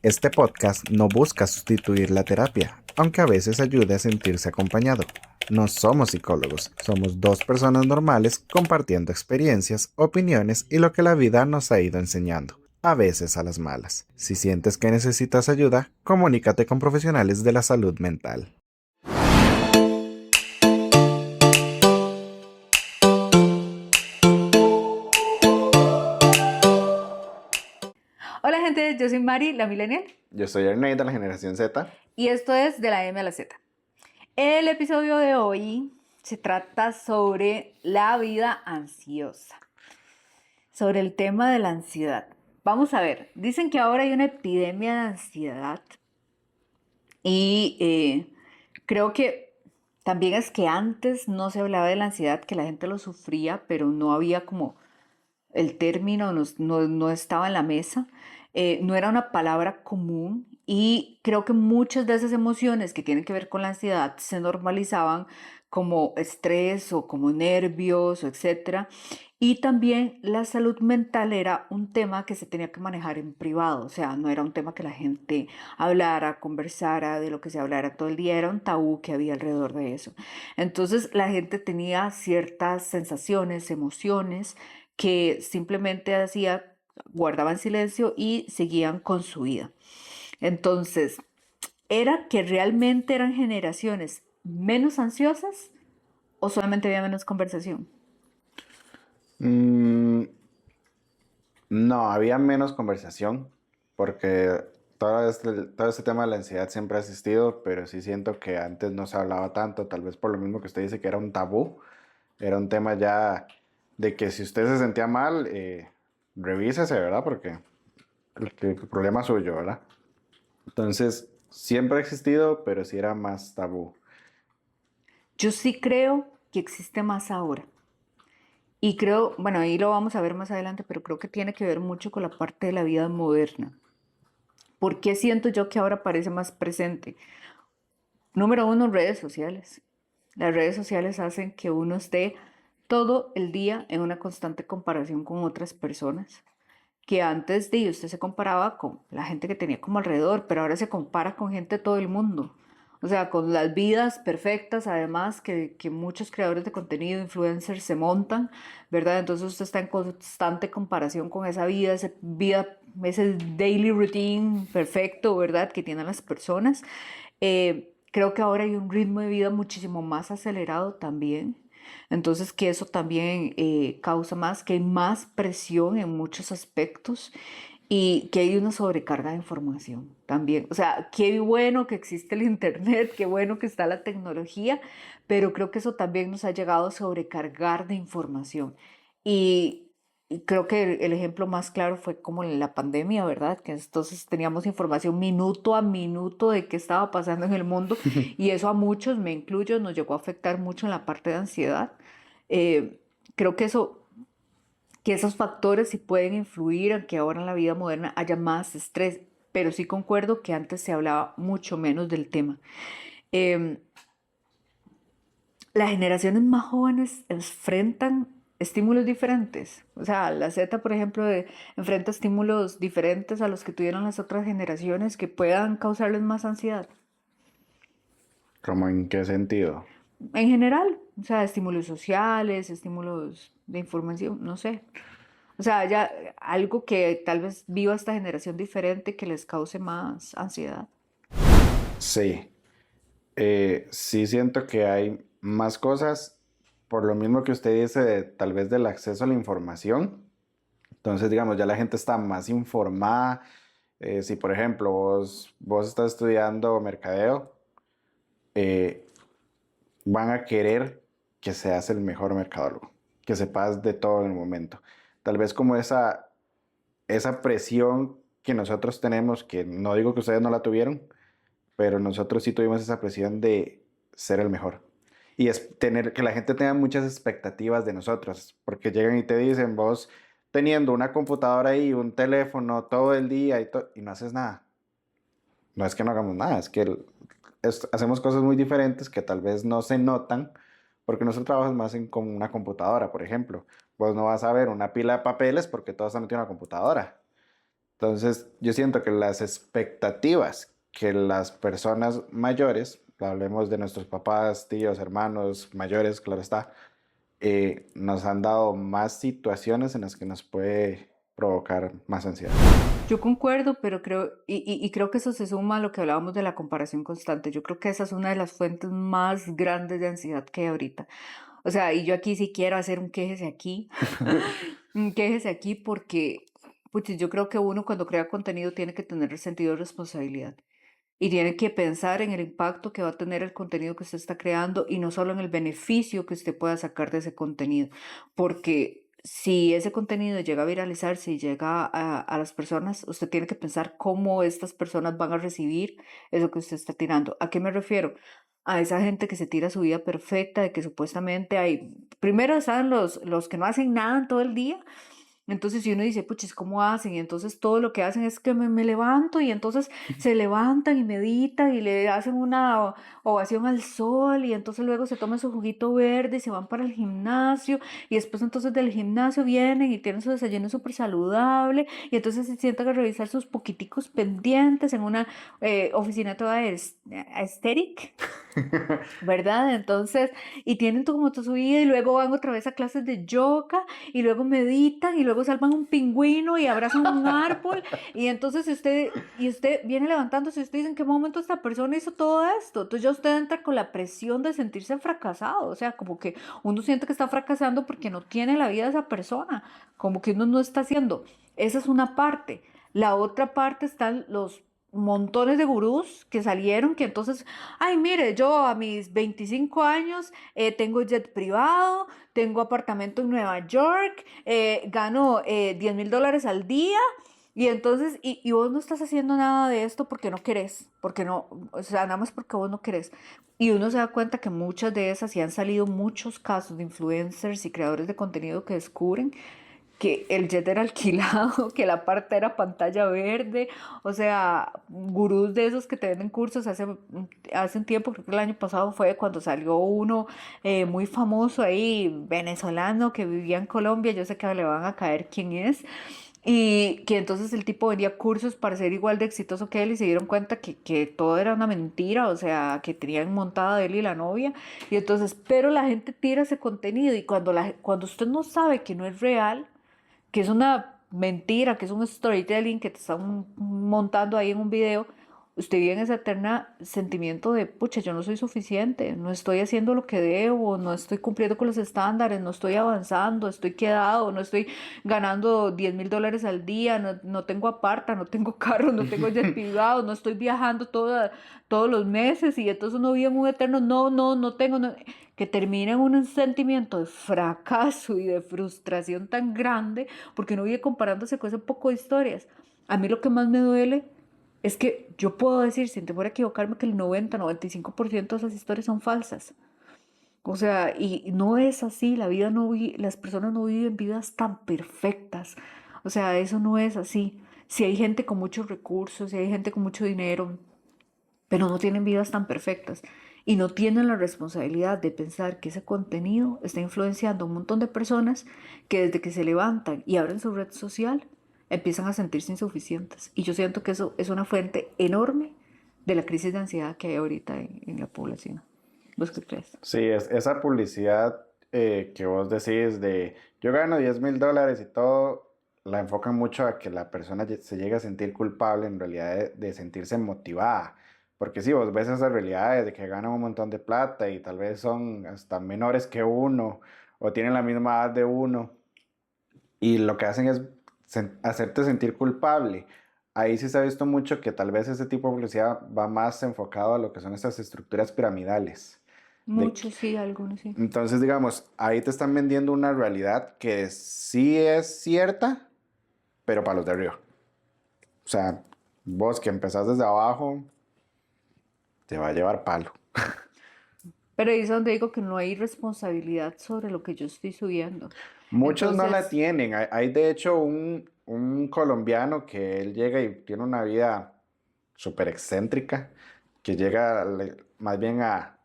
Este podcast no busca sustituir la terapia, aunque a veces ayude a sentirse acompañado. No somos psicólogos, somos dos personas normales compartiendo experiencias, opiniones y lo que la vida nos ha ido enseñando, a veces a las malas. Si sientes que necesitas ayuda, comunícate con profesionales de la salud mental. Hola gente, yo soy Mari, la millennial, Yo soy Ernei de la generación Z. y esto es de la M a la Z. El episodio de hoy se trata sobre la vida ansiosa, sobre el tema de la ansiedad. Vamos a ver, dicen que ahora hay una epidemia de ansiedad y creo que también es que antes no se hablaba de la ansiedad, que la gente lo sufría, pero no había como el término no estaba en la mesa, no era una palabra común y creo que muchas de esas emociones que tienen que ver con la ansiedad se normalizaban como estrés o como nervios o etcétera. Y también la salud mental era un tema que se tenía que manejar en privado, o sea, no era un tema que la gente hablara, conversara, de lo que se hablara todo el día, era un tabú que había alrededor de eso. Entonces la gente tenía ciertas sensaciones, emociones que simplemente guardaban silencio y seguían con su vida. Entonces, ¿era que realmente eran generaciones menos ansiosas o solamente había menos conversación? Mm, no, había menos conversación porque todo este tema de la ansiedad siempre ha existido, pero sí siento que antes no se hablaba tanto, tal vez por lo mismo que usted dice que era un tabú, era un tema ya de que si usted se sentía mal, revísese, ¿verdad? Porque el problema es suyo, ¿verdad? Entonces, siempre ha existido, pero sí era más tabú. Yo sí creo que existe más ahora. Y creo, bueno, ahí lo vamos a ver más adelante, pero creo que tiene que ver mucho con la parte de la vida moderna. ¿Por qué siento yo que ahora parece más presente? Número uno, redes sociales. Las redes sociales hacen que uno esté todo el día en una constante comparación con otras personas, que antes de usted se comparaba con la gente que tenía como alrededor, pero ahora se compara con gente de todo el mundo. O sea, con las vidas perfectas, además, que muchos creadores de contenido, influencers, se montan, ¿verdad? Entonces usted está en constante comparación con esa vida, ese daily routine perfecto, ¿verdad? Que tienen las personas. Creo que ahora hay un ritmo de vida muchísimo más acelerado también. Entonces, que eso también causa más, que hay más presión en muchos aspectos y que hay una sobrecarga de información también. O sea, qué bueno que existe el Internet, qué bueno que está la tecnología, pero creo que eso también nos ha llegado a sobrecargar de información. Y creo que el ejemplo más claro fue como en la pandemia, ¿verdad? Que entonces teníamos información minuto a minuto de qué estaba pasando en el mundo y eso a muchos, me incluyo, nos llegó a afectar mucho en la parte de ansiedad. Creo que esos factores sí pueden influir en que ahora en la vida moderna haya más estrés, pero sí concuerdo que antes se hablaba mucho menos del tema. Eh, las generaciones más jóvenes enfrentan estímulos diferentes. O sea, la Z, por ejemplo, enfrenta estímulos diferentes a los que tuvieron las otras generaciones que puedan causarles más ansiedad. ¿Cómo en qué sentido? En general, o sea, estímulos sociales, estímulos de información, no sé. O sea, ya algo que tal vez viva esta generación diferente que les cause más ansiedad. Sí, sí siento que hay más cosas, por lo mismo que usted dice, tal vez del acceso a la información. Entonces, digamos, ya la gente está más informada. Si, por ejemplo, vos estás estudiando mercadeo, eh, van a querer que seas el mejor mercadólogo, que sepas de todo en el momento. Tal vez como esa presión que nosotros tenemos, que no digo que ustedes no la tuvieron, pero nosotros sí tuvimos esa presión de ser el mejor. Y es tener que la gente tenga muchas expectativas de nosotros, porque llegan y te dicen, vos teniendo una computadora ahí, un teléfono todo el día y no haces nada. No es que no hagamos nada, es que hacemos cosas muy diferentes que tal vez no se notan, porque nosotros trabajamos más con una computadora, por ejemplo. Vos no vas a ver una pila de papeles porque todos están metidos en una computadora. Entonces, yo siento que las expectativas que las personas mayores, hablemos de nuestros papás, tíos, hermanos mayores, claro está, nos han dado más situaciones en las que nos puede provocar más ansiedad. Yo concuerdo, pero creo, y creo que eso se suma a lo que hablábamos de la comparación constante. Yo creo que esa es una de las fuentes más grandes de ansiedad que hay ahorita. O sea, y yo aquí sí quiero hacer un quéjese aquí, un quéjese aquí porque pues, yo creo que uno cuando crea contenido tiene que tener el sentido de responsabilidad y tiene que pensar en el impacto que va a tener el contenido que usted está creando y no solo en el beneficio que usted pueda sacar de ese contenido, porque si ese contenido llega a viralizarse y llega a las personas, usted tiene que pensar cómo estas personas van a recibir eso que usted está tirando. ¿A qué me refiero? A esa gente que se tira su vida perfecta, de que supuestamente hay, primero están los que no hacen nada en todo el día, entonces, si uno dice, puchis, ¿cómo hacen? Y entonces todo lo que hacen es que me levanto y entonces se levantan y meditan y le hacen una ovación al sol y entonces luego se toman su juguito verde y se van para el gimnasio y después entonces del gimnasio vienen y tienen su desayuno súper saludable y entonces se sientan a revisar sus poquiticos pendientes en una oficina toda aesthetic, ¿verdad? Entonces, y tienen como toda su vida y luego van otra vez a clases de yoga y luego meditan y luego salvan un pingüino y abrazan un árbol y entonces usted viene levantándose y usted dice en qué momento esta persona hizo todo esto. Entonces ya usted entra con la presión de sentirse fracasado, o sea, como que uno siente que está fracasando porque no tiene la vida de esa persona, como que uno no está haciendo. Esa es una parte. La otra parte están los montones de gurús que salieron, que entonces, ay, mire, yo a mis 25 años tengo jet privado, tengo apartamento en Nueva York, gano $10,000 al día. Y entonces, y vos no estás haciendo nada de esto porque no querés, porque no, o sea, nada más porque vos no querés. Y uno se da cuenta que muchas de esas, y han salido muchos casos de influencers y creadores de contenido que descubren que el jet era alquilado, que la parte era pantalla verde, o sea, gurús de esos que te venden cursos hace un tiempo, creo que el año pasado fue cuando salió uno muy famoso ahí, venezolano, que vivía en Colombia, yo sé que le van a caer quién es, y que entonces el tipo vendía cursos para ser igual de exitoso que él y se dieron cuenta que todo era una mentira, o sea, que tenían montada él y la novia, y entonces, pero la gente tira ese contenido y cuando usted no sabe que no es real, que es una mentira, que es un storytelling que te están montando ahí en un video, usted vive en ese eterno sentimiento de, pucha, yo no soy suficiente, no estoy haciendo lo que debo, no estoy cumpliendo con los estándares, no estoy avanzando, estoy quedado, no estoy ganando $10,000 al día, no tengo aparta, no tengo carro, no tengo jet privado, no estoy viajando todos los meses y entonces uno vive en un eterno, no tengo, que termina en un sentimiento de fracaso y de frustración tan grande porque uno vive comparándose con ese poco de historias. A mí lo que más me duele es que yo puedo decir, sin temor a equivocarme, que el 90-95% de esas historias son falsas. O sea, y no es así, la vida no las personas no viven vidas tan perfectas. O sea, eso no es así. Si hay gente con muchos recursos, si hay gente con mucho dinero, pero no tienen vidas tan perfectas y no tienen la responsabilidad de pensar que ese contenido está influenciando a un montón de personas que desde que se levantan y abren su red social empiezan a sentirse insuficientes. Y yo siento que eso es una fuente enorme de la crisis de ansiedad que hay ahorita en la población. ¿Vos qué crees? Sí, esa publicidad que vos decís de yo gano $10,000 y todo, la enfocan mucho a que la persona se llegue a sentir culpable en realidad de sentirse motivada. Porque sí, vos ves esas realidades de que ganan un montón de plata y tal vez son hasta menores que uno o tienen la misma edad de uno y lo que hacen es hacerte sentir culpable. Ahí sí se ha visto mucho que tal vez ese tipo de publicidad va más enfocado a lo que son estas estructuras piramidales. De Muchos sí, algunos sí. entonces, digamos, ahí te están vendiendo una realidad que sí es cierta, pero para los de arriba. O sea, vos que empezás desde abajo, te va a llevar palo. Pero ahí es donde digo que no hay responsabilidad sobre lo que yo estoy subiendo. Muchos no la Entonces, tienen. Hay de hecho un colombiano que él llega y tiene una vida súper excéntrica, que llega más bien a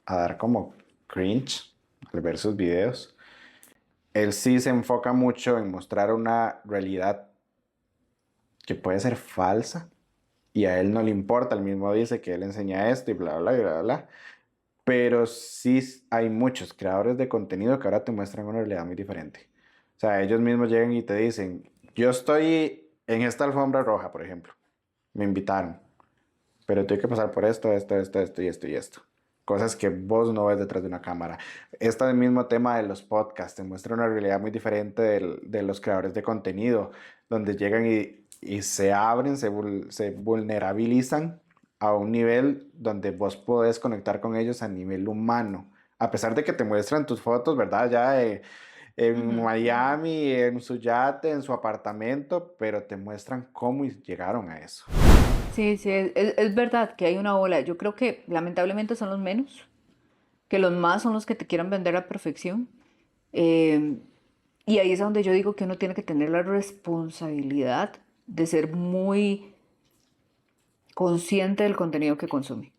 dar como cringe al ver sus videos. Él sí se enfoca mucho en mostrar una realidad que puede ser falsa y a él no le importa, él mismo dice que él enseña esto y bla, bla, bla, bla. Pero sí hay muchos creadores de contenido que ahora te muestran una realidad muy diferente. O sea, ellos mismos llegan y te dicen, yo estoy en esta alfombra roja, por ejemplo, me invitaron, pero tengo que pasar por esto y esto y esto. Cosas que vos no ves detrás de una cámara. Este mismo tema de los podcasts te muestra una realidad muy diferente de los creadores de contenido, donde llegan y se abren, se vulnerabilizan a un nivel donde vos podés conectar con ellos a nivel humano. A pesar de que te muestran tus fotos, ¿verdad? Ya en Ujú. Miami, en su yate, en su apartamento, pero te muestran cómo llegaron a eso. Sí, sí, es verdad que hay una ola. Yo creo que lamentablemente son los menos, que los más son los que te quieran vender a perfección. Eh, y ahí es donde yo digo que uno tiene que tener la responsabilidad de ser muy consciente del contenido que consume.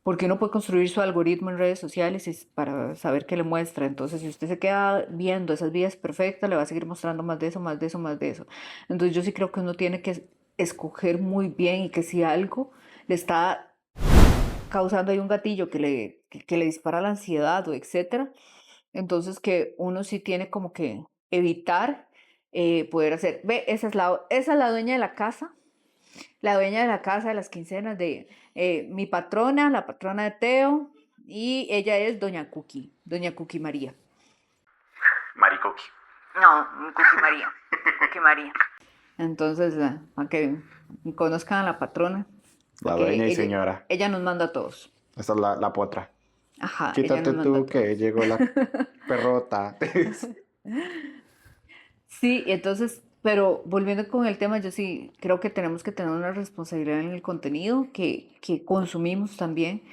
Porque uno puede construir su algoritmo en redes sociales para saber qué le muestra. Entonces, si usted se queda viendo esas vidas perfectas, le va a seguir mostrando más de eso, más de eso, más de eso. Entonces, yo sí creo que uno tiene que escoger muy bien y que si algo le está causando ahí un gatillo que le dispara la ansiedad o etcétera, entonces que uno sí tiene como que evitar poder hacer. Ve, esa es la dueña de la dueña de la casa de las quincenas de mi patrona, la patrona de Teo, y ella es Doña Cookie María. Maricoqui. No, Cookie María, Cookie María. Entonces, para que conozcan a la patrona, La porque dueña y señora. ella nos manda a todos. Esta es la potra. Ajá, ella Quítate nos manda a tú que todos. llegó la perrota. Sí, entonces, pero volviendo con el tema, yo sí creo que tenemos que tener una responsabilidad en el contenido que consumimos también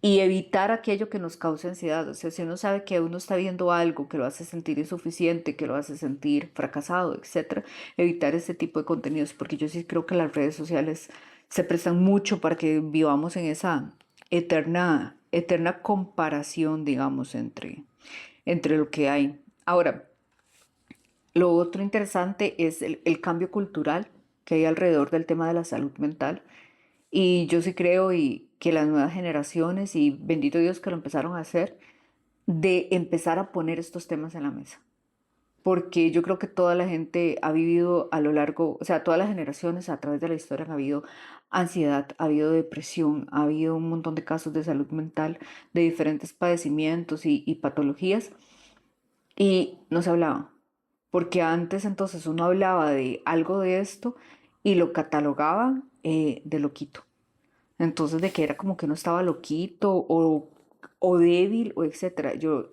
y evitar aquello que nos cause ansiedad. O sea, si uno sabe que uno está viendo algo que lo hace sentir insuficiente, que lo hace sentir fracasado, etcétera, evitar ese tipo de contenidos, porque yo sí creo que las redes sociales se prestan mucho para que vivamos en esa eterna comparación, digamos, entre lo que hay. Ahora, lo otro interesante es el cambio cultural que hay alrededor del tema de la salud mental. Y yo sí creo que las nuevas generaciones, y bendito Dios que lo empezaron a hacer, de empezar a poner estos temas en la mesa. Porque yo creo que toda la gente ha vivido a lo largo, o sea, todas las generaciones a través de la historia han habido ansiedad, ha habido depresión, ha habido un montón de casos de salud mental, de diferentes padecimientos y patologías, y no se hablaba. Porque antes entonces uno hablaba de algo de esto y lo catalogaban de loquito. Entonces de que era como que uno estaba loquito o débil o etcétera. Yo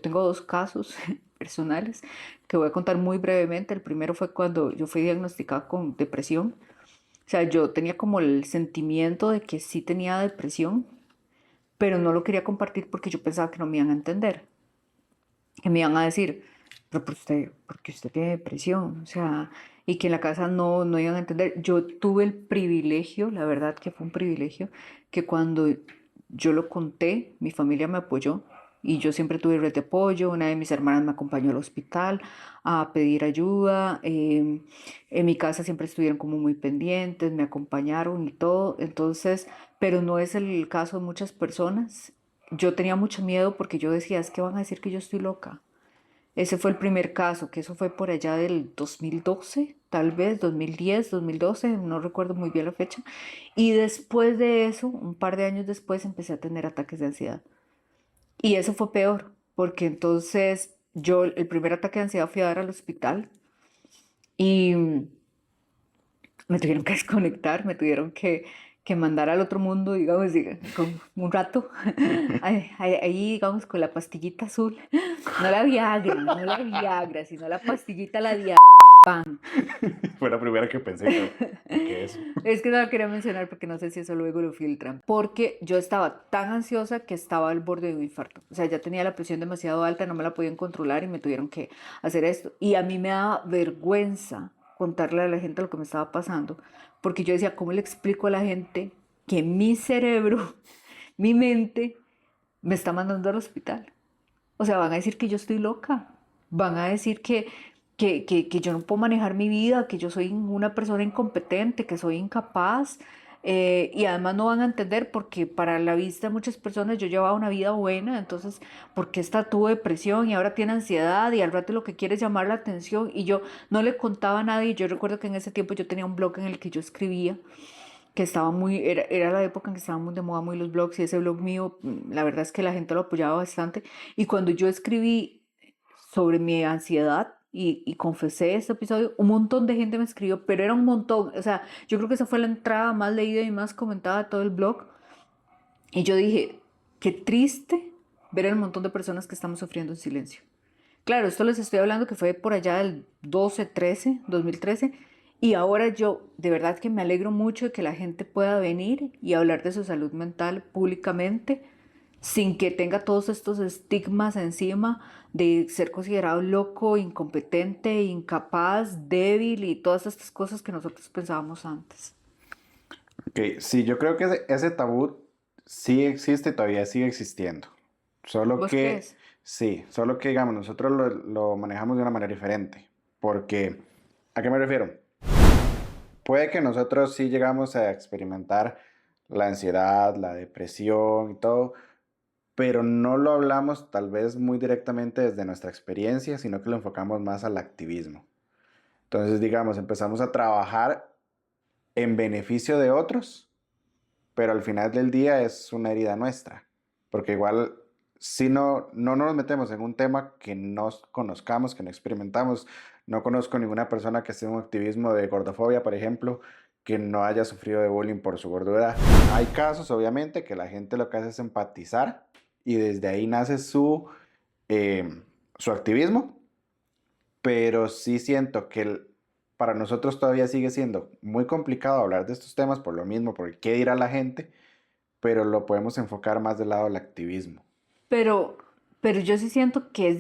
tengo dos casos personales que voy a contar muy brevemente. El primero fue cuando yo fui diagnosticada con depresión. O sea, yo tenía como el sentimiento de que sí tenía depresión, pero no lo quería compartir porque yo pensaba que no me iban a entender, que me iban a decir, pero porque usted tiene depresión, o sea, y que en la casa no iban a entender. Yo tuve el privilegio, la verdad que fue un privilegio, que cuando yo lo conté, mi familia me apoyó y yo siempre tuve red de apoyo. Una de mis hermanas me acompañó al hospital a pedir ayuda. En mi casa siempre estuvieron como muy pendientes, me acompañaron y todo. Entonces, pero no es el caso de muchas personas. Yo tenía mucho miedo porque yo decía, es que van a decir que yo estoy loca. Ese fue el primer caso, que eso fue por allá del 2012, tal vez 2010, 2012, no recuerdo muy bien la fecha. Y después de eso, un par de años después, empecé a tener ataques de ansiedad. Y eso fue peor, porque entonces yo el primer ataque de ansiedad fui a dar al hospital y me tuvieron que desconectar, me tuvieron que mandar al otro mundo, digamos, con un rato, ahí, digamos, con la pastillita azul, no la Viagra, no la Viagra, sino la pastillita, la diazepam. Fue la primera que pensé yo. ¿Qué es eso? Es que no la quería mencionar porque no sé si eso luego lo filtran. Porque yo estaba tan ansiosa que estaba al borde de un infarto. O sea, ya tenía la presión demasiado alta, no me la podían controlar y me tuvieron que hacer esto. Y a mí me daba vergüenza contarle a la gente lo que me estaba pasando. Porque yo decía, ¿cómo le explico a la gente que mi cerebro, mi mente, me está mandando al hospital? O sea, van a decir que yo estoy loca. Van a decir que yo no puedo manejar mi vida, que yo soy una persona incompetente, que soy incapaz. Y además no van a entender porque para la vista de muchas personas yo llevaba una vida buena, entonces, ¿por qué esta tuvo depresión y ahora tiene ansiedad y al rato lo que quiere es llamar la atención? Y yo no le contaba a nadie. Yo recuerdo que en ese tiempo yo tenía un blog en el que yo escribía, que estaba era la época en que estaban muy de moda muy los blogs, y ese blog mío, la verdad es que la gente lo apoyaba bastante. Y cuando yo escribí sobre mi ansiedad y confesé este episodio, un montón de gente me escribió, pero era un montón. O sea, yo creo que esa fue la entrada más leída y más comentada de todo el blog. Y yo dije, qué triste ver el montón de personas que estamos sufriendo en silencio. Claro, esto les estoy hablando que fue por allá del 2013, y ahora yo de verdad que me alegro mucho de que la gente pueda venir y hablar de su salud mental públicamente sin que tenga todos estos estigmas encima de ser considerado loco, incompetente, incapaz, débil y todas estas cosas que nosotros pensábamos antes. Ok, sí, yo creo que ese tabú sí existe y todavía sigue existiendo. Solo ¿Vos que, crees? sí, solo que, digamos, nosotros lo manejamos de una manera diferente. Porque, ¿a qué me refiero? Puede que nosotros sí llegamos a experimentar la ansiedad, la depresión y todo, pero no lo hablamos tal vez muy directamente desde nuestra experiencia, sino que lo enfocamos más al activismo. Entonces, digamos, empezamos a trabajar en beneficio de otros, pero al final del día es una herida nuestra, porque igual si no nos metemos en un tema que no conozcamos, que no experimentamos, no conozco ninguna persona que esté en un activismo de gordofobia, por ejemplo, que no haya sufrido de bullying por su gordura. Hay casos, obviamente, que la gente lo que hace es empatizar y desde ahí nace su activismo, pero sí siento que para nosotros todavía sigue siendo muy complicado hablar de estos temas por lo mismo, por qué dirá la gente, pero lo podemos enfocar más del lado del activismo. Pero, pero yo sí siento que,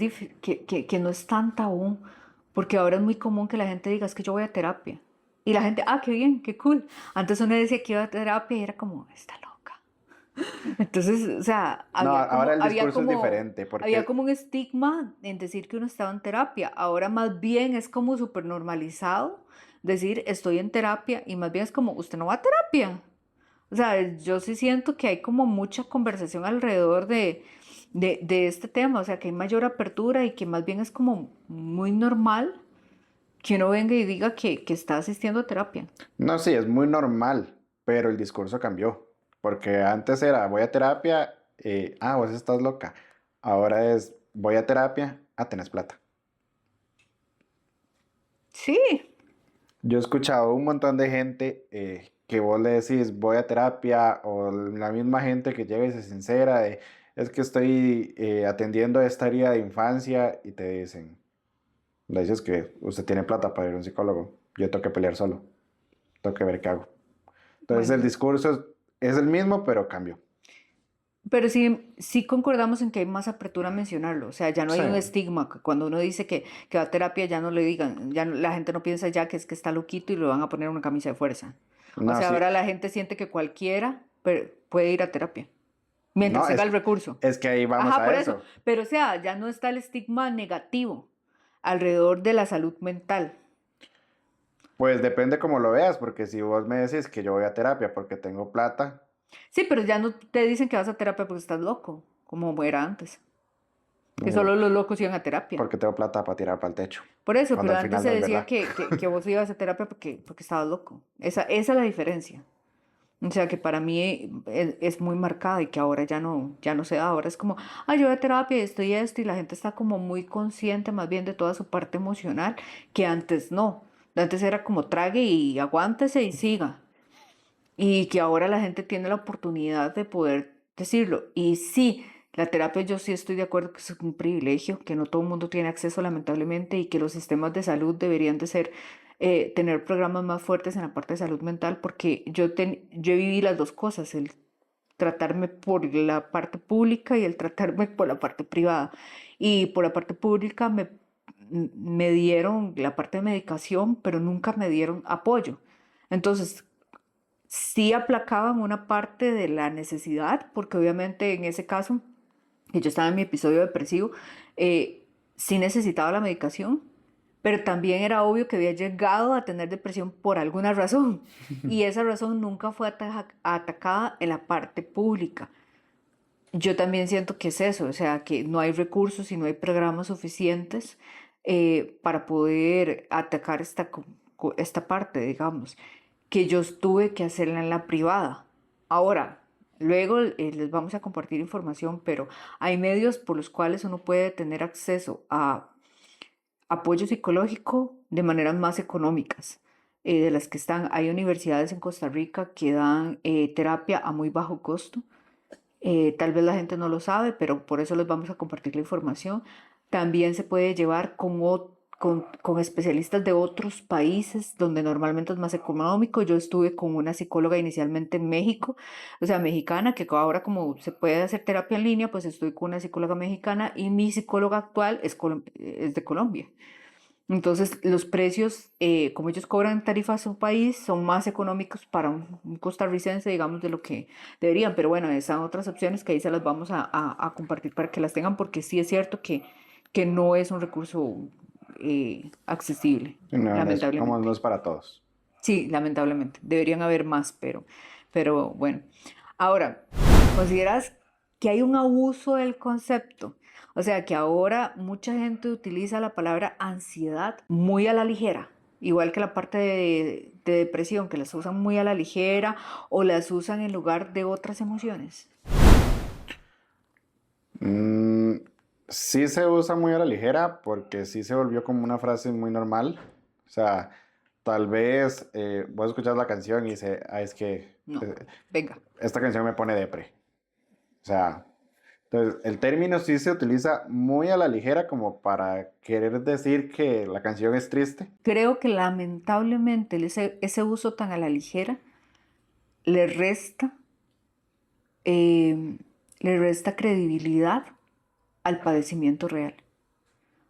que no es tan tabú, porque ahora es muy común que la gente diga, es que yo voy a terapia. Y la gente, ah, qué bien, qué cool. Antes uno decía que iba a terapia y era como, está loca. Entonces, o sea, No, ahora el discurso es diferente había porque, como un estigma en decir que uno estaba en terapia. Ahora más bien es como súper normalizado decir estoy en terapia, y más bien es como, usted no va a terapia. O sea, yo sí siento que hay como mucha conversación alrededor de este tema, o sea, que hay mayor apertura y que más bien es como muy normal que uno venga y diga que está asistiendo a terapia. no, sí, es muy normal, pero el discurso cambió, porque antes era voy a terapia, vos estás loca. Ahora es voy a terapia, tenés plata. Sí, Yo he escuchado un montón de gente que vos le decís voy a terapia o la misma gente que llega y se sincera de es que estoy atendiendo esta herida de infancia y te dicen, le dices que usted tiene plata para ir a un psicólogo, yo tengo que pelear solo, tengo que ver qué hago. Entonces el bueno, discurso es el mismo, pero cambió. pero sí, sí concordamos en que hay más apertura a mencionarlo, o sea, ya no Sí, hay un estigma, que cuando uno dice que va a terapia ya no le digan, la gente no piensa ya que es que está loquito y le van a poner una camisa de fuerza. O no, sea, sí, ahora la gente siente que cualquiera puede ir a terapia, mientras no, tenga el recurso. es que ahí vamos Ajá, a por eso. eso. Pero o sea, ya no está el estigma negativo alrededor de la salud mental. Pues depende cómo lo veas, porque si vos me decís que yo voy a terapia porque tengo plata, Sí, pero ya no te dicen que vas a terapia porque estás loco, como era antes. Que eh, solo los locos iban a terapia. porque tengo plata para tirar para el techo, Por eso, cuando pero al antes final se no es decía verdad. que vos ibas a terapia porque estabas loco. Esa es la diferencia. O sea, que para mí es muy marcada y que ahora ya no se da. Ahora es como, yo voy a terapia y estoy esto, y la gente está como muy consciente más bien de toda su parte emocional, que antes no. Antes era como trague y aguántese y siga. Y que ahora la gente tiene la oportunidad de poder decirlo. Y sí, la terapia yo sí estoy de acuerdo que es un privilegio, que no todo el mundo tiene acceso lamentablemente, y que los sistemas de salud deberían de ser, tener programas más fuertes en la parte de salud mental, porque yo viví las dos cosas, el tratarme por la parte pública y el tratarme por la parte privada. Y por la parte pública me dieron la parte de medicación, pero nunca me dieron apoyo. Entonces, sí aplacaban una parte de la necesidad, porque obviamente en ese caso, que yo estaba en mi episodio depresivo, sí necesitaba la medicación, pero también era obvio que había llegado a tener depresión por alguna razón y esa razón nunca fue atacada en la parte pública. Yo también siento que es eso, o sea, que no hay recursos y no hay programas suficientes para poder atacar esta parte, digamos, que yo tuve que hacerla en la privada. Ahora, luego les vamos a compartir información, pero hay medios por los cuales uno puede tener acceso a apoyo psicológico de maneras más económicas de las que están. Hay universidades en Costa Rica que dan terapia a muy bajo costo. Tal vez la gente no lo sabe, pero por eso les vamos a compartir la información. También se puede llevar con especialistas de otros países donde normalmente es más económico. Yo estuve con una psicóloga inicialmente en México, o sea, mexicana, que ahora como se puede hacer terapia en línea, pues estoy con una psicóloga mexicana y mi psicóloga actual es de Colombia. Entonces, los precios, como ellos cobran tarifas a su país, son más económicos para un costarricense, digamos, de lo que deberían. Pero bueno, esas son otras opciones que ahí se las vamos a compartir para que las tengan, porque sí es cierto que no es un recurso accesible, No, no lamentablemente. es para todos. Sí, lamentablemente. Deberían haber más, pero bueno. Ahora, ¿consideras que hay un abuso del concepto? O sea, que ahora mucha gente utiliza la palabra ansiedad muy a la ligera, igual que la parte de depresión, que las usan muy a la ligera o las usan en lugar de otras emociones. Mm, sí se usa muy a la ligera porque sí se volvió como una frase muy normal. O sea, tal vez vos escuchas la canción y dices, ah, es que No, venga. esta canción me pone depre. O sea, entonces el término sí se utiliza muy a la ligera como para querer decir que la canción es triste. Creo que lamentablemente ese uso tan a la ligera le resta, eh, le resta credibilidad al padecimiento real.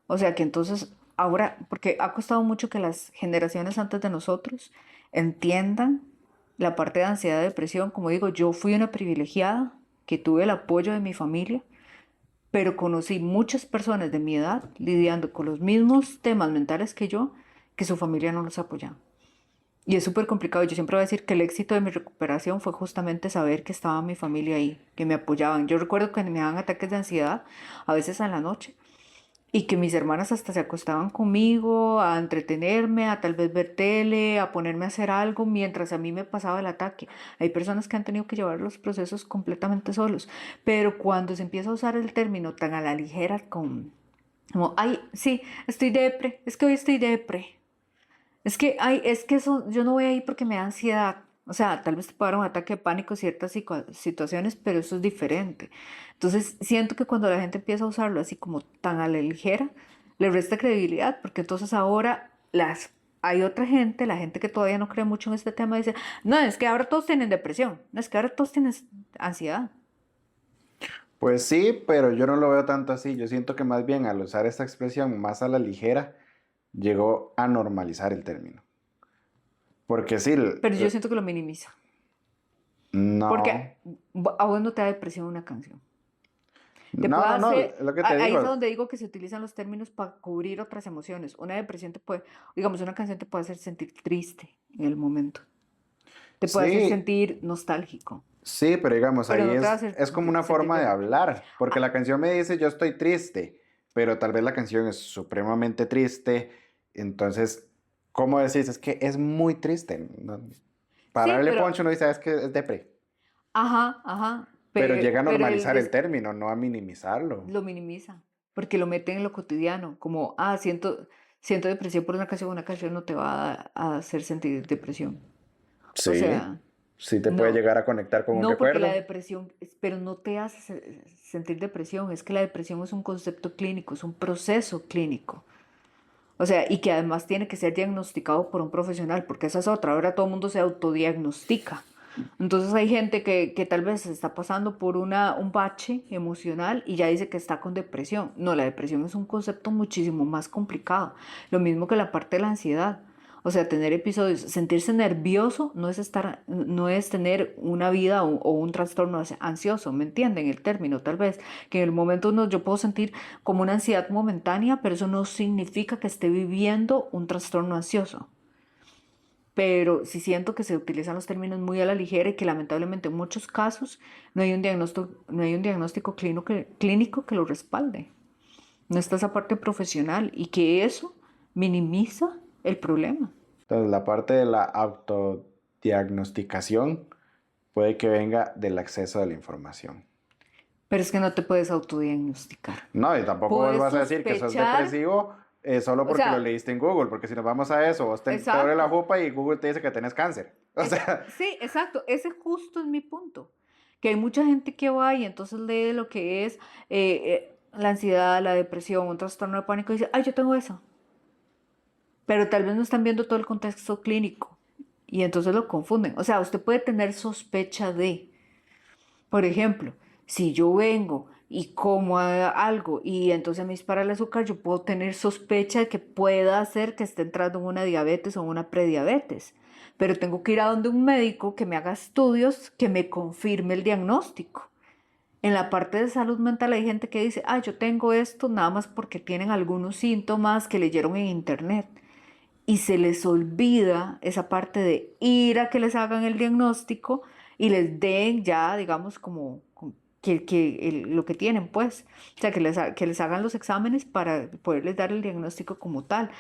O sea que entonces ahora, porque ha costado mucho que las generaciones antes de nosotros entiendan la parte de ansiedad y depresión. Como digo, yo fui una privilegiada que tuve el apoyo de mi familia, pero conocí muchas personas de mi edad lidiando con los mismos temas mentales que su familia no los apoyaba. Y es súper complicado. Yo siempre voy a decir que el éxito de mi recuperación fue justamente saber que estaba mi familia ahí, que me apoyaban. Yo recuerdo que me daban ataques de ansiedad, a veces en la noche, y que mis hermanas hasta se acostaban conmigo a entretenerme, a tal vez ver tele, a ponerme a hacer algo mientras a mí me pasaba el ataque. Hay personas que han tenido que llevar los procesos completamente solos, pero cuando se empieza a usar el término tan a la ligera como, ay, sí, estoy depre, es que hoy estoy depre. Es que, ay, es que eso, yo no voy ahí porque me da ansiedad. O sea, tal vez te pueda dar un ataque de pánico en ciertas situaciones, pero eso es diferente. Entonces, siento que cuando la gente empieza a usarlo así como tan a la ligera, le resta credibilidad, porque entonces ahora hay otra gente, la gente que todavía no cree mucho en este tema, dice, no, es que ahora todos tienen depresión, no, es que ahora todos tienen ansiedad. Pues sí, pero yo no lo veo tanto así. Yo siento que más bien al usar esta expresión más a la ligera, llegó a normalizar el término. Porque sí, Pero yo siento que lo minimiza, porque no, a vos no te da depresión una canción. Te no, puede no, no, hacer, es lo que te ahí es digo. donde digo que se utilizan los términos para cubrir otras emociones. Una depresión te puede, digamos, una canción te puede hacer sentir triste en el momento. Te puede hacer Sí, sentir nostálgico, sí, pero digamos, pero ahí no te va a hacer es como una sentir forma de depresión. hablar, porque Ah, la canción me dice yo estoy triste, pero tal vez la canción es supremamente triste, entonces, ¿cómo decís? Es que es muy triste. Para sí, darle pero, poncho uno dice, "Ah, es que es depre", ajá, pero llega a pero él normalizar el término, no a minimizarlo. lo minimiza, porque lo mete en lo cotidiano, como, siento depresión por una canción no te va a hacer sentir depresión. O Sí, sea, sí te puede no. llegar a conectar con un No, porque la recuerdo. depresión, pero no te hace sentir depresión, es que la depresión es un concepto clínico, es un proceso clínico. O sea, y que además tiene que ser diagnosticado por un profesional, porque esa es otra, ahora todo el mundo se autodiagnostica. Entonces hay gente que tal vez está pasando por un bache emocional y ya dice que está con depresión. No, la depresión es un concepto muchísimo más complicado, lo mismo que la parte de la ansiedad. O sea, tener episodios, sentirse nervioso no es tener una vida o un trastorno ansioso, ¿me entienden el término? Tal vez que en el momento yo puedo sentir como una ansiedad momentánea, pero eso no significa que esté viviendo un trastorno ansioso. Pero sí siento que se utilizan los términos muy a la ligera y que lamentablemente en muchos casos no hay un diagnóstico clínico que lo respalde. No está esa parte profesional y que eso minimiza el problema. Entonces, la parte de la autodiagnosticación puede que venga del acceso a la información. Pero es que no te puedes autodiagnosticar. No, y tampoco vos Puedes vas a decir que sos sospechar, depresivo solo o porque lo sea, leíste en Google, porque si nos vamos a eso, vos te duele la exacto. jupa y Google te dice que tenés cáncer. O sea, Sí, exacto. Ese justo es mi punto. Que hay mucha gente que va y entonces lee lo que es la ansiedad, la depresión, un trastorno de pánico y dice, ay, yo tengo eso. Pero tal vez no están viendo todo el contexto clínico y entonces lo confunden. O sea, usted puede tener sospecha de, por ejemplo, si yo vengo y como algo y entonces me dispara el azúcar, yo puedo tener sospecha de que pueda ser que esté entrando en una diabetes o una prediabetes. Pero tengo que ir a donde un médico que me haga estudios que me confirme el diagnóstico. En la parte de salud mental hay gente que dice, ah, yo tengo esto nada más porque tienen algunos síntomas que leyeron en internet. Y se les olvida esa parte de ir a que les hagan el diagnóstico y les den ya, digamos, como lo que tienen, pues. O sea, que les hagan los exámenes para poderles dar el diagnóstico como tal.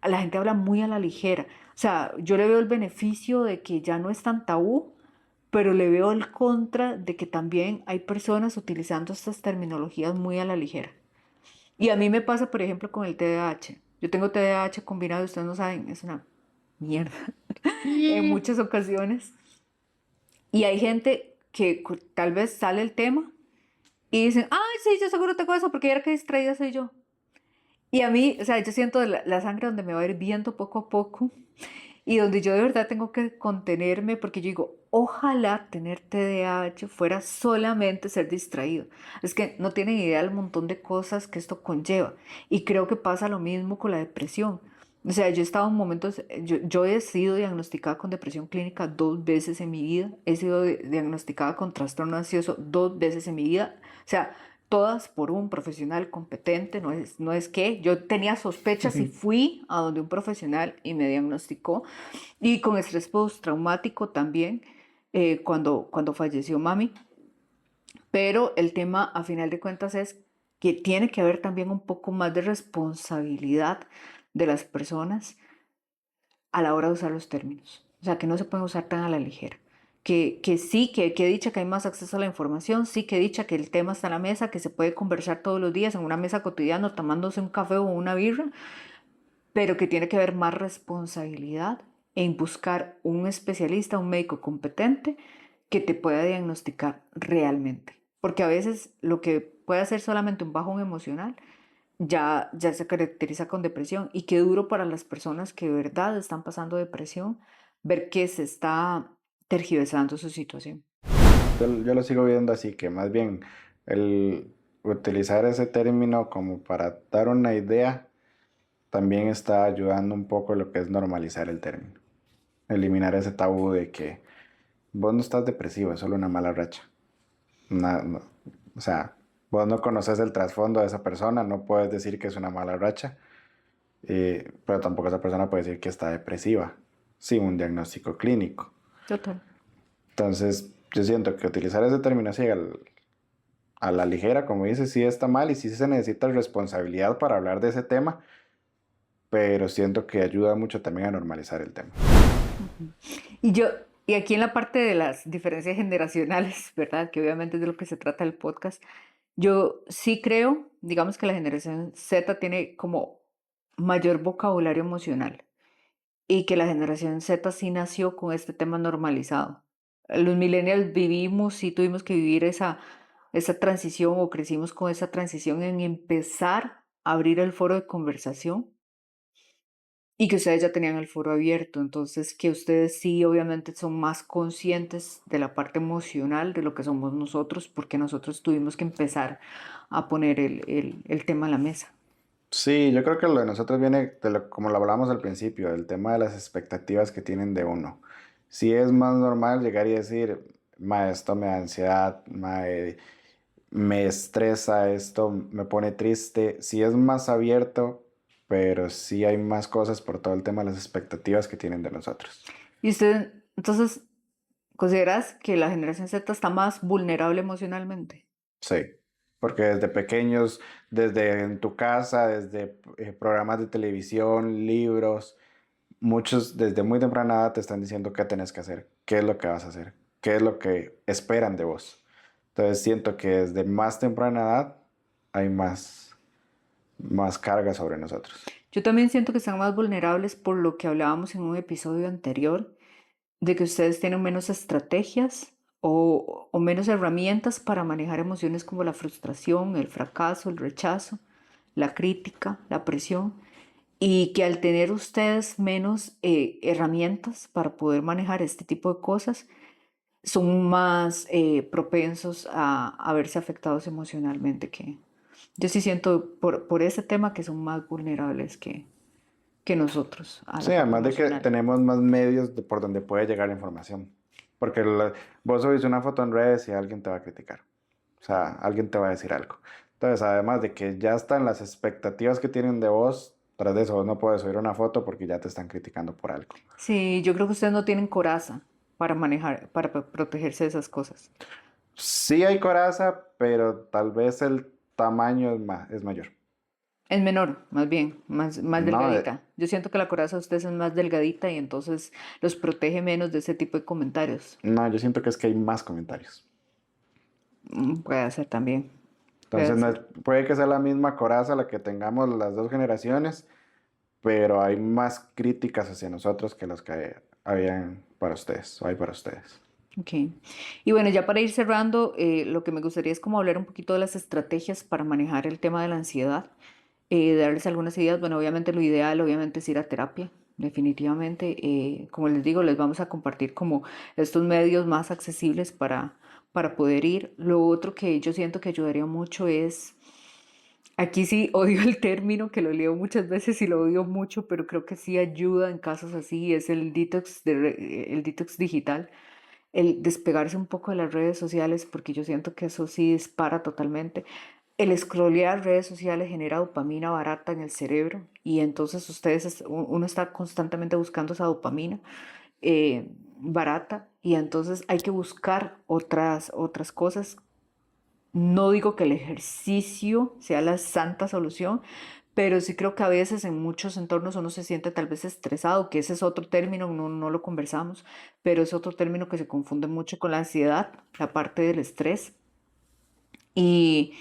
La gente habla muy a la ligera. O sea, yo le veo el beneficio de que ya no es tan tabú, pero le veo el contra de que también hay personas utilizando estas terminologías muy a la ligera. Y a mí me pasa, por ejemplo, con el TDAH. Yo tengo TDAH combinado, ustedes no saben, es una mierda en muchas ocasiones. Y hay gente que tal vez sale el tema y dicen, ay, sí, yo seguro tengo eso porque ya que distraída soy yo. Y a mí, o sea, yo siento la sangre donde me va hirviendo poco a poco y donde yo de verdad tengo que contenerme porque yo digo, ojalá tener TDAH fuera solamente ser distraído. Es que no tienen idea del montón de cosas que esto conlleva. Y creo que pasa lo mismo con la depresión. O sea, yo he estado en momentos, yo he sido diagnosticada con depresión clínica 2 veces en mi vida, he sido diagnosticada con trastorno ansioso 2 veces en mi vida. O sea, todas por un profesional competente, no es que yo tenía sospechas y fui a donde un profesional y me diagnosticó, y con estrés postraumático también, cuando falleció mami, pero el tema a final de cuentas es que tiene que haber también un poco más de responsabilidad de las personas a la hora de usar los términos, o sea, que no se pueden usar tan a la ligera. Que sí, que dicha que hay más acceso a la información, sí que dicha que el tema está en la mesa, que se puede conversar todos los días en una mesa cotidiana tomándose un café o una birra, pero que tiene que haber más responsabilidad en buscar un especialista, un médico competente que te pueda diagnosticar realmente. Porque a veces lo que puede ser solamente un bajón emocional ya se caracteriza con depresión y qué duro para las personas que de verdad están pasando depresión ver que se está tergiversando su situación. yo lo sigo viendo así, que más bien el utilizar ese término como para dar una idea también está ayudando un poco lo que es normalizar el término. Eliminar ese tabú de que vos no estás depresivo, es solo una mala racha. No, o sea, vos no conoces el trasfondo de esa persona, no puedes decir que es una mala racha, pero tampoco esa persona puede decir que está depresiva sin un diagnóstico clínico. Total. Entonces, yo siento que utilizar ese término así a la ligera, como dices, sí está mal y sí se necesita responsabilidad para hablar de ese tema, pero siento que ayuda mucho también a normalizar el tema. Ujú. Y yo, y aquí en la parte de las diferencias generacionales, ¿verdad? Que obviamente es de lo que se trata el podcast, yo sí creo, digamos que la generación Z tiene como mayor vocabulario emocional y que la generación Z sí nació con este tema normalizado. Los millennials vivimos y tuvimos que vivir esa transición o crecimos con esa transición en empezar a abrir el foro de conversación y que ustedes ya tenían el foro abierto, entonces que ustedes sí obviamente son más conscientes de la parte emocional de lo que somos nosotros, porque nosotros tuvimos que empezar a poner el tema en la mesa. Sí, yo creo que lo de nosotros viene como lo hablamos al principio, el tema de las expectativas que tienen de uno. Si es más normal llegar y decir, ma, esto me da ansiedad, ma, me estresa, esto me pone triste. Si es más abierto, pero sí hay más cosas por todo el tema de las expectativas que tienen de nosotros. Y usted, entonces, ¿consideras que la generación Z está más vulnerable emocionalmente? Sí, porque desde pequeños, desde en tu casa, desde programas de televisión, libros, muchos desde muy temprana edad te están diciendo qué tenés que hacer, qué es lo que vas a hacer, qué es lo que esperan de vos. Entonces siento que desde más temprana edad hay más carga sobre nosotros. Yo también siento que están más vulnerables por lo que hablábamos en un episodio anterior, de que ustedes tienen menos estrategias o menos herramientas para manejar emociones como la frustración, el fracaso, el rechazo, la crítica, la presión, y que al tener ustedes menos herramientas para poder manejar este tipo de cosas, son más propensos a verse afectados emocionalmente que yo sí siento por ese tema que son más vulnerables que nosotros a Sí, la parte además de que emocional. tenemos más medios por donde puede llegar la información. Porque vos subís una foto en redes y alguien te va a criticar. O sea, alguien te va a decir algo. Entonces, además de que ya están las expectativas que tienen de vos, tras de eso vos no puedes subir una foto porque ya te están criticando por algo. Sí, yo creo que ustedes no tienen coraza para manejar, para protegerse de esas cosas. Sí hay coraza, pero tal vez el tamaño es mayor. Es menor, más bien, más No, delgadita. Yo siento que la coraza de ustedes es más delgadita y entonces los protege menos de ese tipo de comentarios. no, yo siento que es que hay más comentarios. Puede ser también, Entonces, puede ser. puede que sea la misma coraza la que tengamos las dos generaciones, pero hay más críticas hacia nosotros que las que habían para ustedes, o hay para ustedes. Ok. Y bueno, ya para ir cerrando, lo que me gustaría es como hablar un poquito de las estrategias para manejar el tema de la ansiedad, darles algunas ideas. Bueno, obviamente lo ideal, obviamente es ir a terapia, definitivamente. Como les digo, les vamos a compartir como estos medios más accesibles para poder ir. Lo otro que yo siento que ayudaría mucho es, aquí sí odio el término, que lo leo muchas veces y lo odio mucho, pero creo que sí ayuda en casos así, es el detox, el detox digital, el despegarse un poco de las redes sociales, porque yo siento que eso sí dispara totalmente. El scrollear redes sociales genera dopamina barata en el cerebro y entonces uno está constantemente buscando esa dopamina barata y entonces hay que buscar otras cosas. No digo que el ejercicio sea la santa solución, pero sí creo que a veces en muchos entornos uno se siente tal vez estresado, que ese es otro término, no lo conversamos, pero es otro término que se confunde mucho con la ansiedad, la parte del estrés, y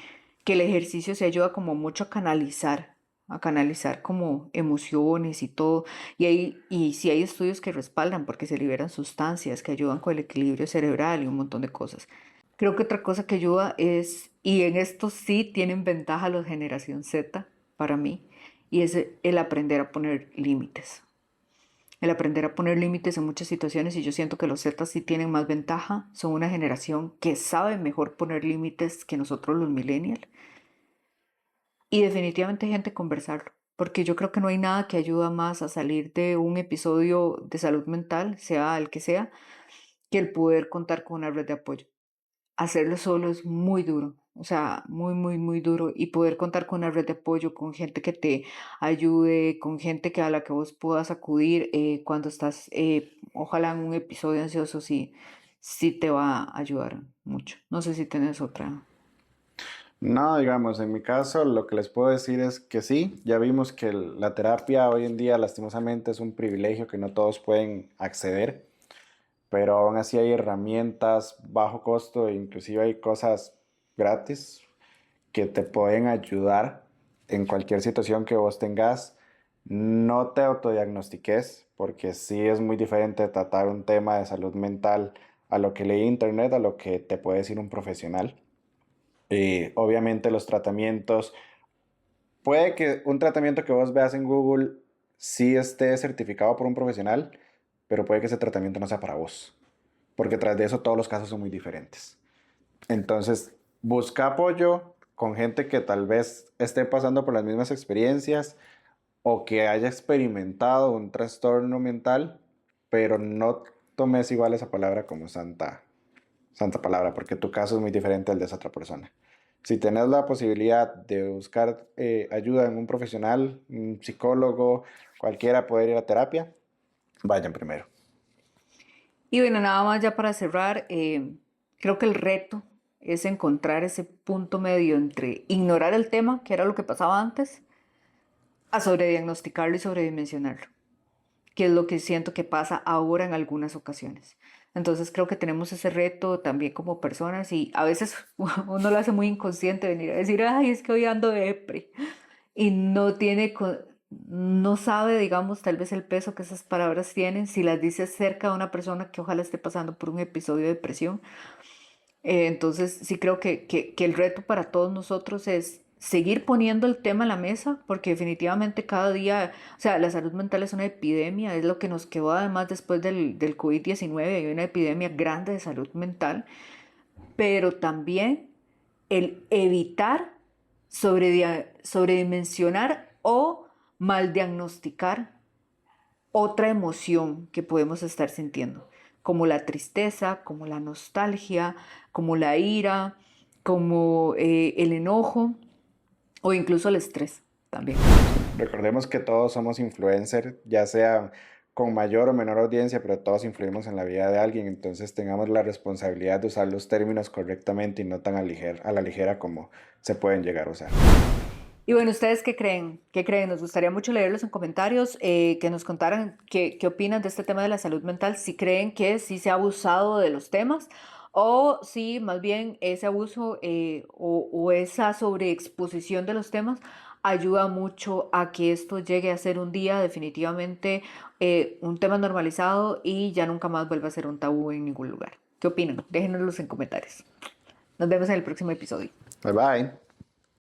que el ejercicio se ayuda como mucho a canalizar como emociones y todo. Y sí hay estudios que respaldan porque se liberan sustancias que ayudan con el equilibrio cerebral y un montón de cosas. Creo que otra cosa que ayuda es, y en esto sí tienen ventaja los generación Z para mí, y es el aprender a poner límites. El aprender a poner límites en muchas situaciones y yo siento que los Zetas sí tienen más ventaja, son una generación que sabe mejor poner límites que nosotros los millennials y definitivamente gente conversarlo, porque yo creo que no hay nada que ayuda más a salir de un episodio de salud mental, sea el que sea, que el poder contar con una red de apoyo. Hacerlo solo es muy duro, o sea, muy duro. Y poder contar con una red de apoyo, con gente que te ayude, con gente a la que vos puedas acudir cuando estás, ojalá en un episodio ansioso, sí, sí te va a ayudar mucho. No sé si tienes otra. No, digamos, en mi caso lo que les puedo decir es que sí, ya vimos que la terapia hoy en día lastimosamente es un privilegio que no todos pueden acceder, pero aún así hay herramientas bajo costo e inclusive hay cosas gratis que te pueden ayudar en cualquier situación que vos tengas. No te autodiagnostiques, porque sí es muy diferente tratar un tema de salud mental a lo que leí en internet, a lo que te puede decir un profesional. Obviamente los tratamientos, puede que un tratamiento que vos veas en Google sí esté certificado por un profesional, pero puede que ese tratamiento no sea para vos, porque tras de eso todos los casos son muy diferentes. Entonces, busca apoyo, con gente que tal vez esté pasando por las mismas experiencias o que haya experimentado un trastorno mental, pero no tomes igual esa palabra como santa palabra, porque tu caso es muy diferente al de esa otra persona. Si tenés la posibilidad de buscar ayuda en un profesional, un psicólogo, cualquiera poder ir a terapia, vayan primero. Y bueno, nada más ya para cerrar, creo que el reto es encontrar ese punto medio entre ignorar el tema, que era lo que pasaba antes, a sobrediagnosticarlo y sobredimensionarlo, que es lo que siento que pasa ahora en algunas ocasiones. Entonces creo que tenemos ese reto también como personas y a veces uno lo hace muy inconsciente venir a decir, ay, es que hoy ando de depre y no sabe, digamos, tal vez el peso que esas palabras tienen si las dices cerca de una persona que ojalá esté pasando por un episodio de depresión. Entonces, sí creo que el reto para todos nosotros es seguir poniendo el tema en la mesa, porque definitivamente cada día, o sea, la salud mental es una epidemia, es lo que nos quedó además después del COVID-19, hay una epidemia grande de salud mental, pero también el evitar sobredimensionar o maldiagnosticar otra emoción que podemos estar sintiendo, como la tristeza, como la nostalgia, como la ira, como el enojo o incluso el estrés también. Recordemos que todos somos influencers, ya sea con mayor o menor audiencia, pero todos influimos en la vida de alguien, entonces tengamos la responsabilidad de usar los términos correctamente y no tan a la ligera como se pueden llegar a usar. Y bueno, ¿ustedes qué creen? ¿Qué creen? Nos gustaría mucho leerlos en comentarios, que nos contaran qué opinan de este tema de la salud mental, si creen que sí se ha abusado de los temas o si más bien ese abuso o esa sobreexposición de los temas ayuda mucho a que esto llegue a ser un día definitivamente un tema normalizado y ya nunca más vuelva a ser un tabú en ningún lugar. ¿Qué opinan? Déjenoslos en comentarios. Nos vemos en el próximo episodio. Bye bye.